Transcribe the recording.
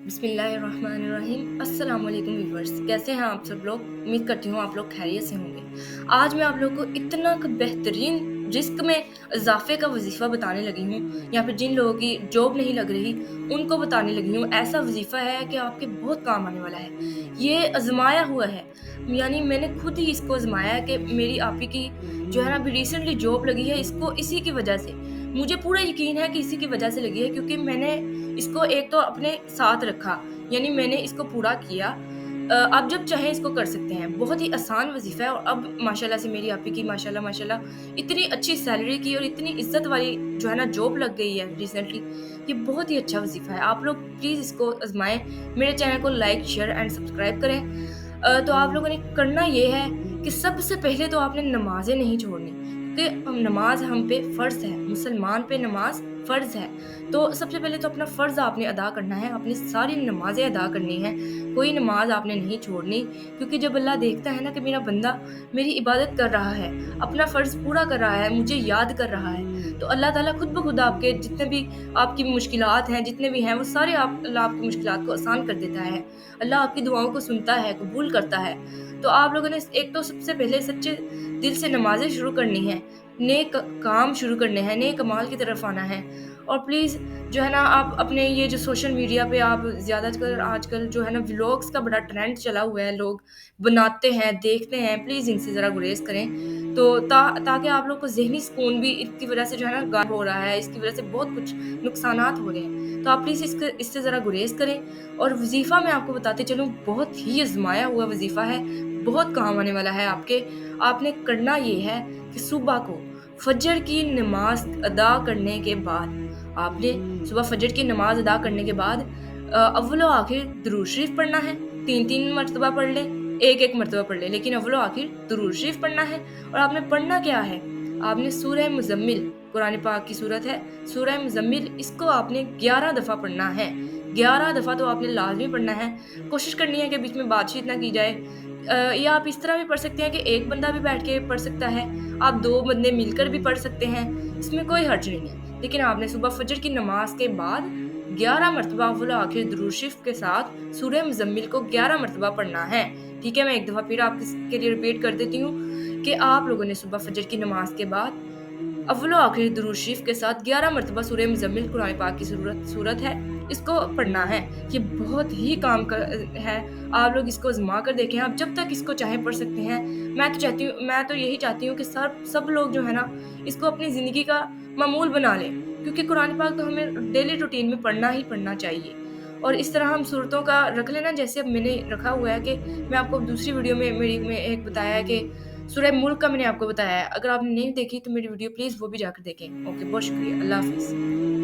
बिस्मिल्लाहिर्रहमानिर्रहीम। अस्सलाम वालेकुम व्यूअर्स, कैसे हैं आप सब लोग? उम्मीद करती हूँ आप लोग खैरियत से होंगे। आज मैं आप लोग को इतना बेहतरीन रिस्क में इजाफे का वजीफ़ा बताने लगी हूँ, या फिर जिन लोगों की जॉब नहीं लग रही उनको बताने लगी हूँ। ऐसा वजीफ़ा है कि आपके बहुत काम आने वाला है। ये आजमाया हुआ है, यानी मैंने खुद ही इसको आजमाया है कि मेरी आपी की जो है ना अभी रिसेंटली जॉब लगी है, इसको इसी की वजह से। मुझे पूरा यकीन है कि इसी की वजह से लगी है, क्योंकि मैंने इसको एक तो अपने साथ रखा, यानी मैंने इसको पूरा किया। आप जब चाहें इसको कर सकते हैं। बहुत ही आसान वज़ीफ़ा है, और अब माशाल्लाह से मेरी आपी की माशाल्लाह माशाल्लाह इतनी अच्छी सैलरी की और इतनी इज़्ज़त वाली जो है ना जॉब लग गई है रिसेंटली। ये बहुत ही अच्छा वज़ीफ़ा है। आप लोग प्लीज़ इसको आज़माएँ। मेरे चैनल को लाइक, शेयर एंड सब्सक्राइब करें। तो आप लोगों ने करना ये है कि सबसे पहले तो आपने नमाज़ें नहीं छोड़नी, क्योंकि नमाज़ हम पे फ़र्ज़ है, मुसलमान पे नमाज़ फ़र्ज़ है। तो सबसे पहले तो अपना फ़र्ज़ आपने अदा करना है, अपनी सारी नमाज़ें अदा करनी हैं, कोई नमाज़ आपने नहीं छोड़नी, क्योंकि जब अल्लाह देखता है ना कि मेरा बंदा मेरी इबादत कर रहा है, अपना फ़र्ज़ पूरा कर रहा है, मुझे याद कर रहा है, तो अल्लाह ताला खुद ब खुद आपके जितने भी आपकी मुश्किलात हैं, जितने भी हैं, वो सारे अल्लाह आपकी मुश्किलात को आसान कर देता है। अल्लाह आपकी दुआओं को सुनता है, कबूल करता है। तो आप लोगों ने एक तो सबसे पहले सच्चे दिल से नमाज़ें शुरू करनी है, नेक काम शुरू करने हैं, नेक अमाल की तरफ आना है। और प्लीज़ जो है ना आप अपने ये जो सोशल मीडिया पे आप ज़्यादातर आजकल जो है ना व्लॉग्स का बड़ा ट्रेंड चला हुआ है, लोग बनाते हैं, देखते हैं, प्लीज़ इनसे ज़रा गुरेज़ करें। तो ताकि आप लोग को ज़हनी सुकून भी इसकी वज़ह से जो है ना गायब हो रहा है, इसकी वज़ह से बहुत कुछ नुकसानात हो रहे हैं। तो आप प्लीज़ इससे ज़रा गुरेज़ करें। और वज़ीफ़ा मैं आपको बताते चलूँ, बहुत ही आज़माया हुआ वज़ीफ़ा है, बहुत काम आने वाला है आपके। आपने करना ये है कि सुबह को फजर की नमाज़ अदा करने के बाद आपने सुबह फजर की नमाज़ अदा करने के बाद अव्वल व आखिर दुरूद शरीफ पढ़ना है। 3-3 मर्तबा पढ़ लें, 1-1 मर्तबा पढ़ लें, लेकिन अव्वल व आखिर दुरूद शरीफ पढ़ना है। और आपने पढ़ना क्या है? आपने सूरह मुज़म्मिल, कुरान पाक की सूरत है, सूरह मुज़म्मिल, इसको आपने 11 दफ़ा पढ़ना है। 11 दफ़ा तो आपने लाज़मी पढ़ना है। कोशिश करनी है कि बीच में बातचीत ना की जाए। या आप इस तरह भी पढ़ सकते हैं कि एक बंदा भी बैठ के पढ़ सकता है, आप 2 बंदे मिलकर भी पढ़ सकते हैं, इसमें कोई हर्ज नहीं है। लेकिन आपने सुबह फजर की नमाज़ के बाद 11 मर्तबा अव्वल आखिर दुरूद शरीफ के साथ सूरह मुज़म्मिल को 11 मर्तबा पढ़ना है। ठीक है, मैं एक दफ़ा फिर आपके लिए रिपीट कर देती हूँ कि आप लोगों ने सुबह फजर की नमाज़ के बाद अव्वल आखिर दुरूद शरीफ के साथ 11 मर्तबा सूरह मुज़म्मिल कुरान पाक की सूरत है, इसको पढ़ना है। ये बहुत ही काम का है। आप लोग इसको आज़मा कर देखें, आप जब तक इसको चाहें पढ़ सकते हैं। मैं तो यही चाहती हूँ कि सब लोग जो है ना, इसको अपनी ज़िंदगी का मामूल बना लें, क्योंकि कुरान पाक तो हमें डेली रूटीन में पढ़ना ही पढ़ना चाहिए। और इस तरह हम सूरतों का रख लेना, जैसे अब मैंने रखा हुआ है कि मैं आपको दूसरी वीडियो में मेरी में एक बताया है कि सूरह मुल्क का मैंने आपको बताया है। अगर आपने नहीं देखी तो मेरी वीडियो प्लीज़ वो भी जाकर देखें। ओके, बहुत शुक्रिया। अल्लाह हाफ़िज़।